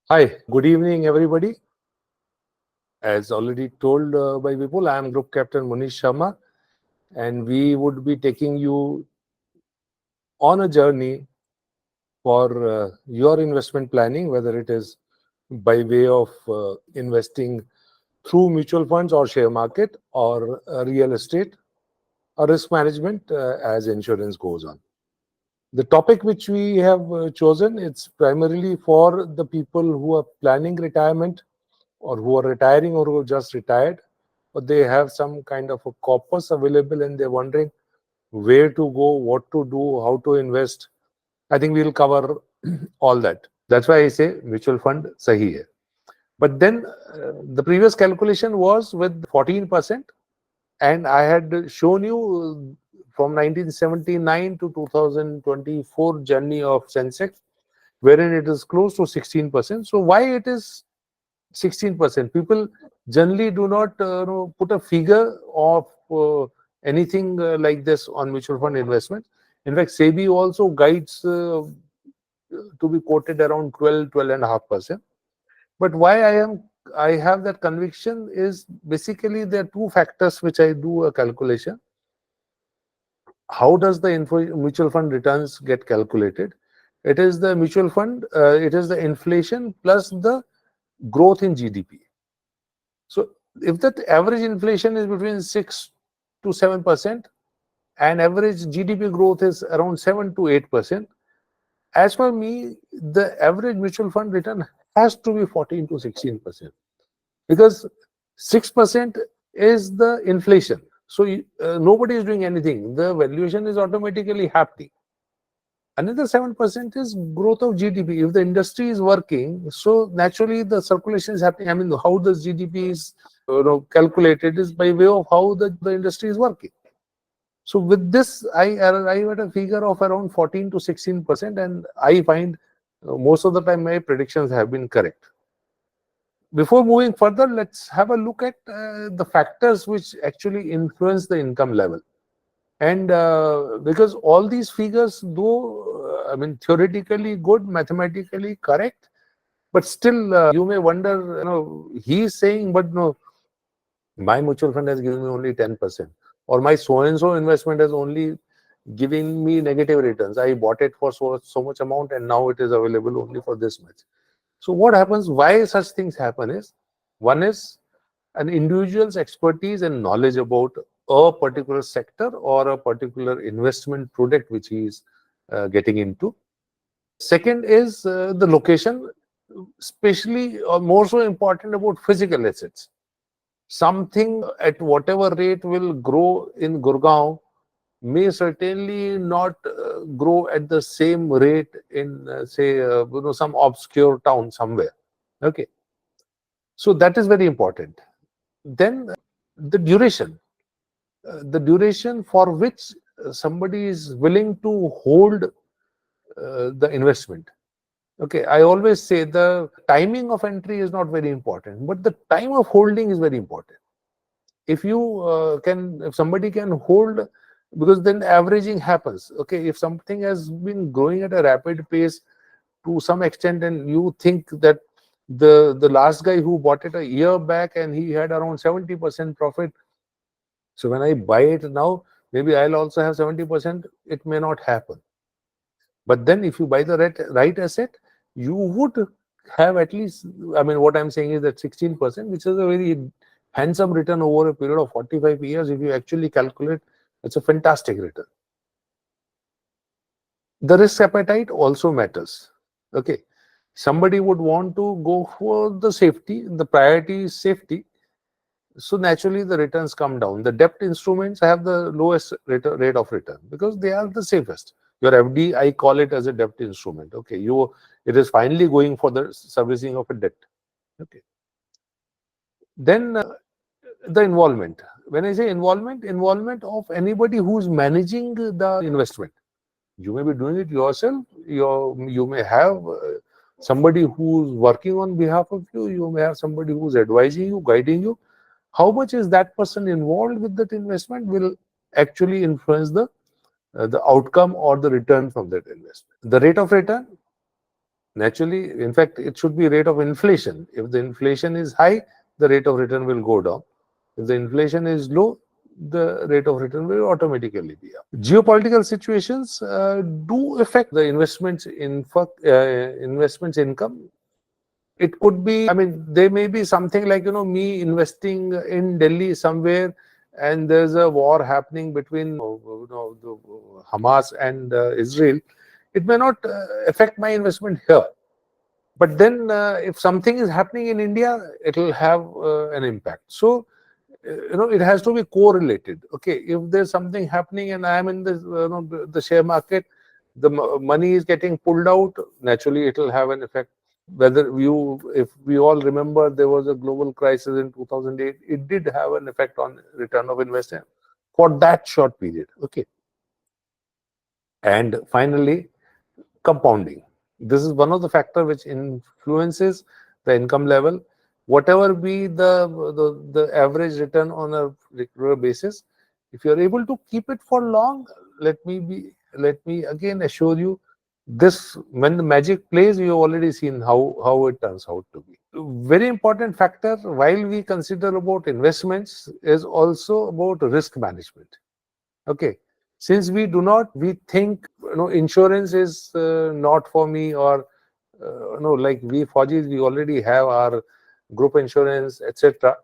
Hi, good evening, everybody. As already told by Vipul, I am Group Captain Manish Sharma, and we would be taking you on a journey for your investment planning, whether it is by way of investing through mutual funds or share market or real estate or risk management as insurance goes on. The topic which we have chosen, it's primarily for the people who are planning retirement or who are retiring or who just retired, but they have some kind of a corpus available and they're wondering where to go, what to do, how to invest. I think we'll cover all that. That's why I say mutual fund sahi hai. But then the previous calculation was with 14%, and I had shown you from 1979 to 2024 journey of Sensex, wherein it is close to 16%. So why it is 16%? People generally do not put a figure of anything like this on mutual fund investment. In fact, SEBI also guides to be quoted around 12.5%. But why I have that conviction is basically there are two factors which I do a calculation. How does the mutual fund returns get calculated? It is the mutual fund, it is the inflation plus the growth in GDP. So if that average inflation is between 6 to 7% and average GDP growth is around 7 to 8%, as per me, the average mutual fund return has to be 14 to 16%, because 6% is the inflation. So nobody is doing anything. The valuation is automatically happening. Another 7% is growth of GDP. If the industry is working, so naturally the circulation is happening. I mean, how the GDP is calculated is by way of how the industry is working. So with this, I arrive at a figure of around 14 to 16%, and I find most of the time my predictions have been correct. Before moving further, let's have a look at the factors which actually influence the income level. And because all these figures, though, I mean, theoretically good, mathematically correct, but still you may wonder, he is saying, but no, my mutual fund has given me only 10%, or my so and so investment has only giving me negative returns. I bought it for so much amount and now it is available only for this much. So what happens, why such things happen is, one is an individual's expertise and knowledge about a particular sector or a particular investment product which he is getting into. Second is the location, especially or more so important about physical assets. Something at whatever rate will grow in Gurgaon may certainly not grow at the same rate in say some obscure town somewhere. Okay, so that is very important. Then the duration, the duration for which somebody is willing to hold the investment. Okay, I always say the timing of entry is not very important, but the time of holding is very important. If you if somebody can hold, because then averaging happens. Okay, if something has been growing at a rapid pace to some extent and you think that the last guy who bought it a year back and he had around 70% profit, so when I buy it now, maybe I'll also have 70%, it may not happen. But then if you buy the right asset, you would have at least, I mean, what I'm saying is that 16%, which is a very handsome return over a period of 45 years. If you actually calculate, it's a fantastic return. The risk appetite also matters. Okay. Somebody would want to go for the safety, the priority is safety. So naturally the returns come down. The debt instruments have the lowest rate of return because they are the safest. Your FD, I call it as a debt instrument. Okay, it is finally going for the servicing of a debt. Okay. Then the involvement. When I say involvement of anybody who's managing the investment. You may be doing it yourself. You may have somebody who's working on behalf of you. You may have somebody who's advising you, guiding you. How much is that person involved with that investment will actually influence the outcome or the return from that investment. The rate of return, Naturally, in fact, it should be rate of inflation. If the inflation is high, the rate of return will go down. If the inflation is low, the rate of return will automatically be up. Geopolitical situations do affect the investments income. It could be, I mean, there may be something like, me investing in Delhi somewhere, and there's a war happening between, the Hamas and Israel. It may not affect my investment here. But then, if something is happening in India, it will have an impact. So, it has to be correlated. Okay, if there's something happening and I am in this, the share market, the money is getting pulled out. Naturally, it will have an effect. If we all remember, there was a global crisis in 2008. It did have an effect on return of investment for that short period. Okay, and finally, compounding. This is one of the factor which influences the income level. Whatever be the average return on a regular basis, if you are able to keep it for long, let me again assure you, this when the magic plays, you have already seen how it turns out to be. Very important factor while we consider about investments is also about risk management. Okay, since we think, insurance is not for me, or like we Fauji's, we already have our group insurance, etc.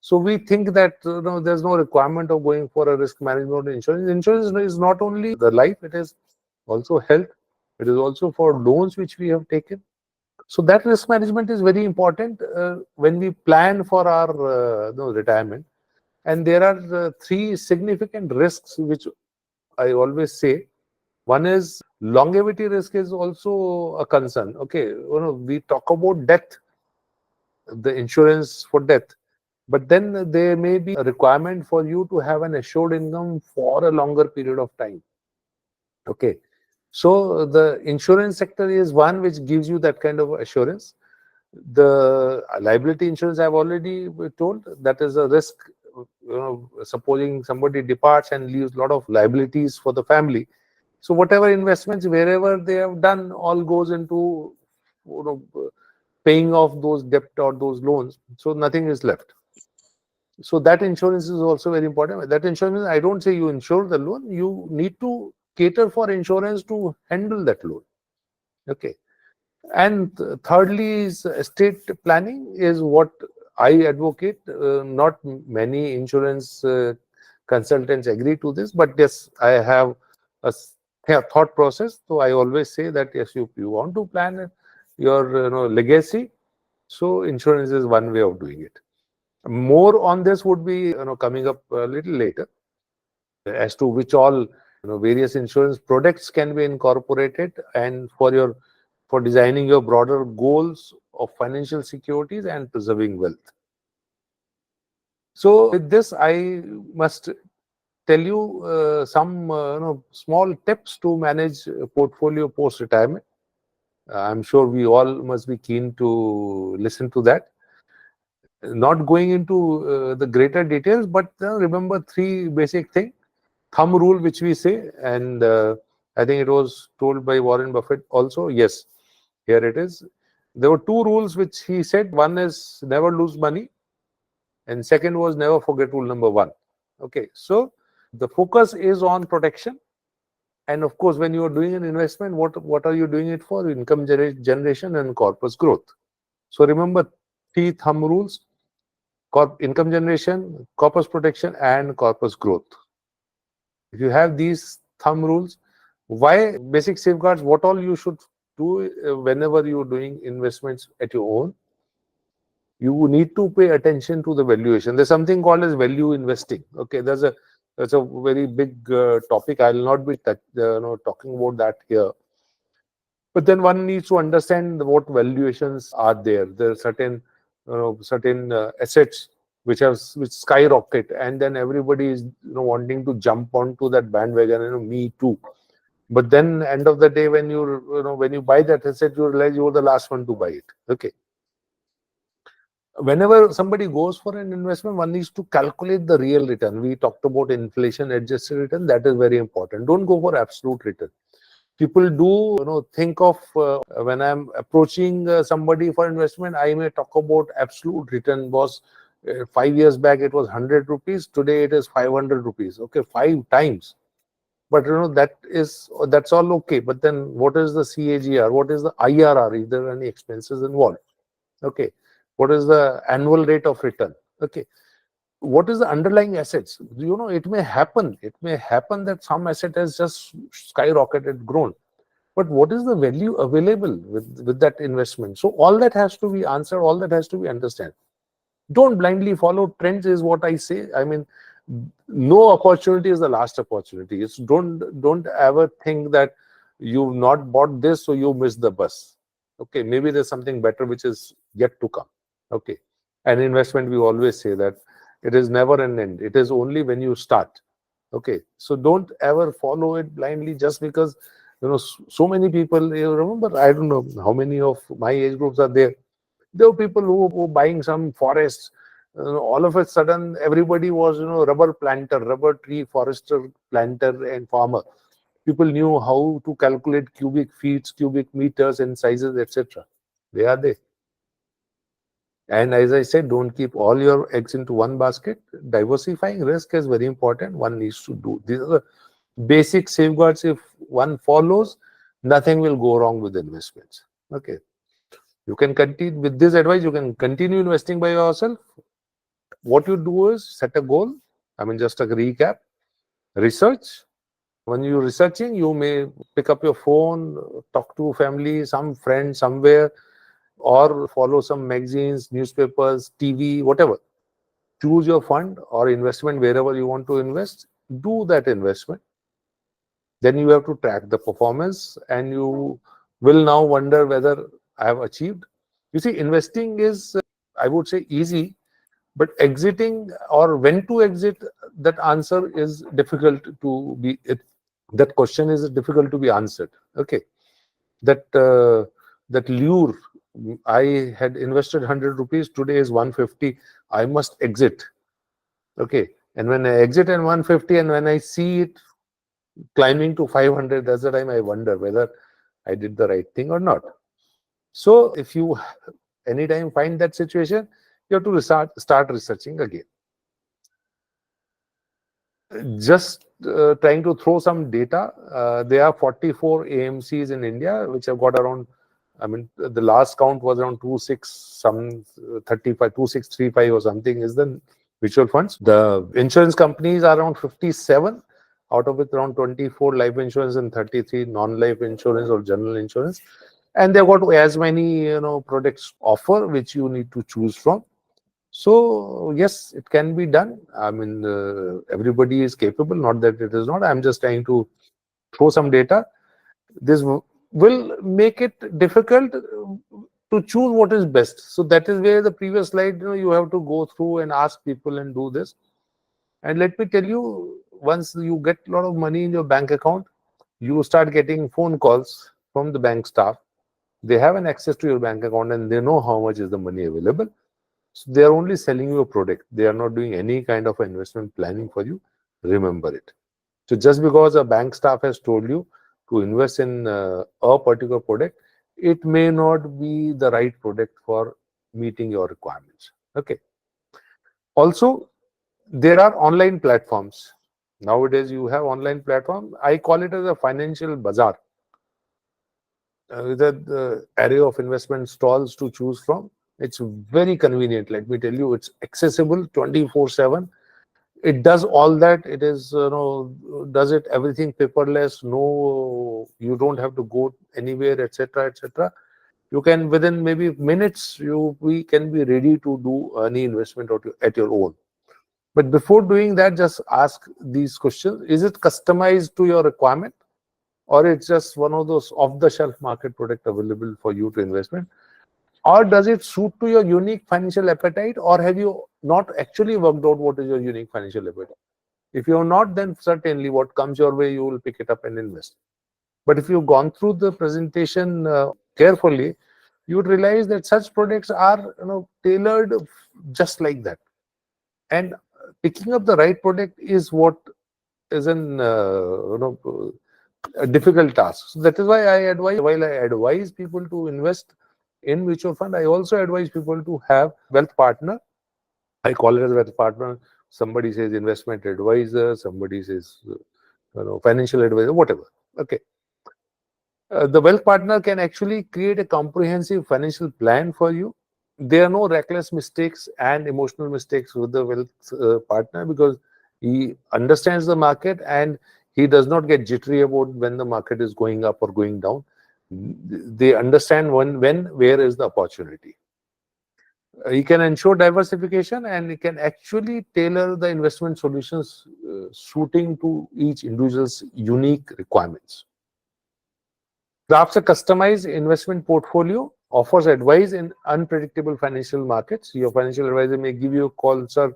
So we think that, there's no requirement of going for a risk management insurance. Insurance is not only the life; it is also health. It is also for loans which we have taken. So that risk management is very important when we plan for our retirement. And there are three significant risks which I always say. One is longevity risk is also a concern. Okay, we talk about death, the insurance for death, but then there may be a requirement for you to have an assured income for a longer period of time. Okay, so the insurance sector is one which gives you that kind of assurance. The liability insurance I've already told, that is a risk. Supposing somebody departs and leaves a lot of liabilities for the family, so whatever investments wherever they have done all goes into, paying off those debt or those loans. So nothing is left. So that insurance is also very important. That insurance, I don't say you insure the loan. You need to cater for insurance to handle that loan. Okay. And thirdly is estate planning is what I advocate. Not many insurance consultants agree to this, but yes, I have a thought process. So I always say that yes, you want to plan your legacy. So insurance is one way of doing it. More on this would be coming up a little later, as to which all various insurance products can be incorporated, and for designing your broader goals of financial securities and preserving wealth. So with this, I must tell you some small tips to manage a portfolio post retirement. I'm sure we all must be keen to listen to that. Not going into the greater details, but remember three basic things. Thumb rule, which we say, and I think it was told by Warren Buffett also. Yes, here it is. There were two rules which he said. One is never lose money, and second was never forget rule number one. Okay, so the focus is on protection, and of course, when you are doing an investment, what are you doing it for? Income generation and corpus growth. So remember three thumb rules: income generation, corpus protection, and corpus growth. If you have these thumb rules, why basic safeguards, what all you should do whenever you're doing investments at your own, you need to pay attention to the valuation. There's something called as value investing. Okay, that's a very big topic. I'll not be talking about that here. But then one needs to understand what valuations are there. There are certain assets which skyrocket, and then everybody is wanting to jump onto that bandwagon. Me too. But then end of the day, when when you buy that asset, you realize you were the last one to buy it. Okay. Whenever somebody goes for an investment, one needs to calculate the real return. We talked about inflation adjusted return. That is very important. Don't go for absolute return. People do, think of when I'm approaching somebody for investment, I may talk about absolute return. Boss, 5 years back it was 100 rupees. Today it is 500 rupees. Okay, 5 times. But that's all okay. But then what is the CAGR? What is the IRR? Is there any expenses involved? Okay. What is the annual rate of return? Okay. What is the underlying assets? It may happen. It may happen that some asset has just skyrocketed, grown. But what is the value available with that investment? So all that has to be answered. All that has to be understood. Don't blindly follow trends, is what I say. I mean, no opportunity is the last opportunity. It's don't ever think that you've not bought this, so you missed the bus. Okay, maybe there's something better which is yet to come. Okay, and investment, we always say that it is never an end. It is only when you start. Okay, so don't ever follow it blindly just because so many people. You remember, I don't know how many of my age groups are there. There were people who were buying some forests. All of a sudden, everybody was, rubber planter, rubber tree forester, planter, and farmer. People knew how to calculate cubic feet, cubic meters, and sizes, etc. They are there. And as I said, don't keep all your eggs into one basket. Diversifying risk is very important. One needs to do. These are the basic safeguards. If one follows, nothing will go wrong with investments. Okay. You can continue with this advice. You can continue investing by yourself. What you do is set a goal. I mean, just a recap. Research. When you're researching, you may pick up your phone, talk to family, some friend somewhere, or follow some magazines, newspapers, TV, whatever. Choose your fund or investment wherever you want to invest. Do that investment. Then you have to track the performance, and you will now wonder whether I have achieved. You see, investing is, I would say, easy, but exiting or when to exit, that answer is difficult to be. That question is difficult to be answered. Okay, that lure. I had invested 100 rupees. Today is 150. I must exit. Okay, and when I exit at 150, and when I see it climbing to 500, that's the time I wonder whether I did the right thing or not. So if you anytime find that situation, you have to start researching again. Just trying to throw some data. There are 44 AMCs in India, which have got around, I mean, the last count was around 26, some 35, 2635 or something is the mutual funds. The insurance companies are around 57, out of it around 24 life insurance and 33 non-life insurance or general insurance. And they've got as many, products offer which you need to choose from. So yes, it can be done. I mean, everybody is capable. Not that it is not. I'm just trying to throw some data. This will make it difficult to choose what is best. So that is where the previous slide, you have to go through and ask people and do this. And let me tell you, once you get a lot of money in your bank account, you start getting phone calls from the bank staff. They have an access to your bank account and they know how much is the money available. So they are only selling you a product. They are not doing any kind of investment planning for you. Remember it. So just because a bank staff has told you to invest in a particular product, it may not be the right product for meeting your requirements. Okay. Also, there are online platforms. Nowadays, you have online platform. I call it as a financial bazaar. With the array of investment stalls to choose from. It's very convenient. Let me tell you, it's accessible 24/7. It does all that. It is, does it everything paperless. No, you don't have to go anywhere, etc., etc. You can within maybe minutes, we can be ready to do any investment at your own. But before doing that, just ask these questions. Is it customized to your requirement? Or it's just one of those off-the-shelf market product available for you to investment? Or does it suit to your unique financial appetite? Or have you not actually worked out what is your unique financial appetite? If you have not, then certainly what comes your way, you will pick it up and invest. But if you've gone through the presentation carefully, you would realize that such products are tailored just like that. And picking up the right product is what is an a difficult task. So that is why I advise, while I advise people to invest in mutual fund, I also advise people to have wealth partner. I call it as wealth partner. Somebody says investment advisor, somebody says financial advisor, whatever. Okay. The wealth partner can actually create a comprehensive financial plan for you. There are no reckless mistakes and emotional mistakes with the wealth partner, because he understands the market and he does not get jittery about when the market is going up or going down. They understand when where is the opportunity. He can ensure diversification, and he can actually tailor the investment solutions suiting to each individual's unique requirements. Crafts a customized investment portfolio, offers advice in unpredictable financial markets. Your financial advisor may give you a call, sir,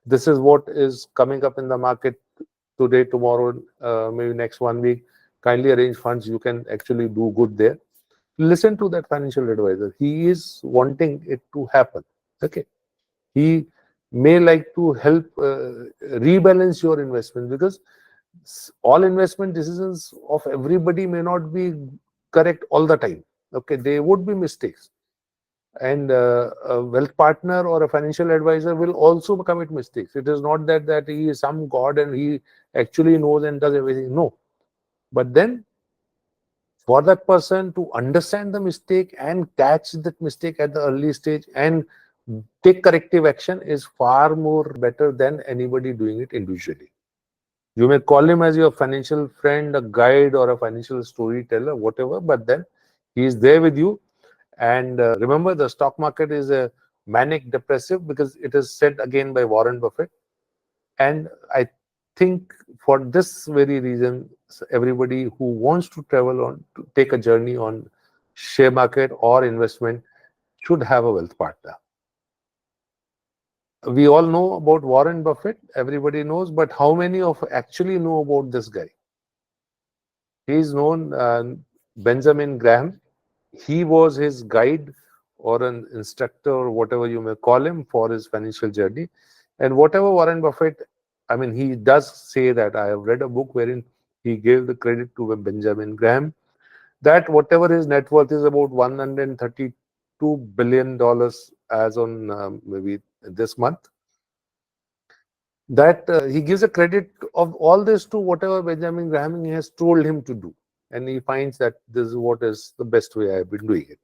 this is what is coming up in the market today, tomorrow, maybe next 1 week. Kindly arrange funds. You can actually do good there. Listen to that financial advisor. He is wanting it to happen. Okay. He may like to help rebalance your investment, because all investment decisions of everybody may not be correct all the time. Okay, there would be mistakes, and a wealth partner or a financial advisor will also commit mistakes. It is not that he is some god and he actually knows and does everything. No, but then for that person to understand the mistake and catch that mistake at the early stage and take corrective action is far more better than anybody doing it individually. You may call him as your financial friend, a guide, or a financial storyteller, whatever, but then he is there with you. And remember, the stock market is a manic depressive, because it is said again by Warren Buffett. And I think for this very reason, everybody who wants to travel on, to take a journey on share market or investment, should have a wealth partner. We all know about Warren Buffett, everybody knows, but how many of actually know about this guy? He is known, Benjamin Graham. He was his guide or an instructor, or whatever you may call him, for his financial journey. And whatever Warren Buffett, I mean, he does say that, I have read a book wherein he gave the credit to Benjamin Graham, that whatever his net worth is, about $132 billion as on maybe this month, that he gives a credit of all this to whatever Benjamin Graham has told him to do. And he finds that this is what is the best way I have been doing it.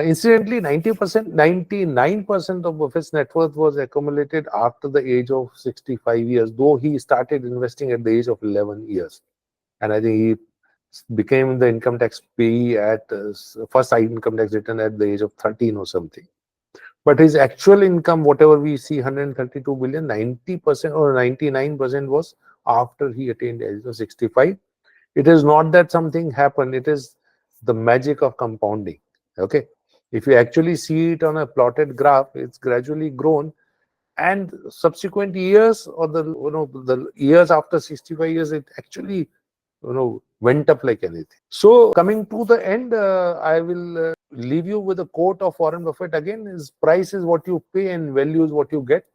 Incidentally, 90%, 99% of Buffett's net worth was accumulated after the age of 65 years, though he started investing at the age of 11 years. And I think he became the income tax payee at first income tax return at the age of 13 or something. But his actual income, whatever we see, 132 billion, 90% or 99% was after he attained the age of 65. It is not that something happened, it is the magic of compounding. Okay. If you actually see it on a plotted graph, it's gradually grown, and subsequent years, or the years after 65 years, it actually went up like anything. So coming to the end, I will leave you with a quote of Warren Buffett again: is price is what you pay and value is what you get.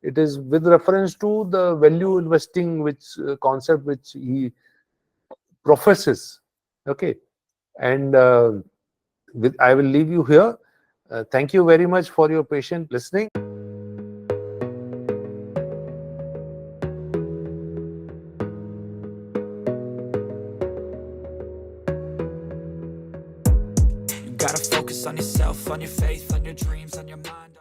It is with reference to the value investing, which concept which he professes. Okay. And I will leave you here. Thank you very much for your patient listening. You gotta focus on yourself, on your faith, on your dreams, on your mind.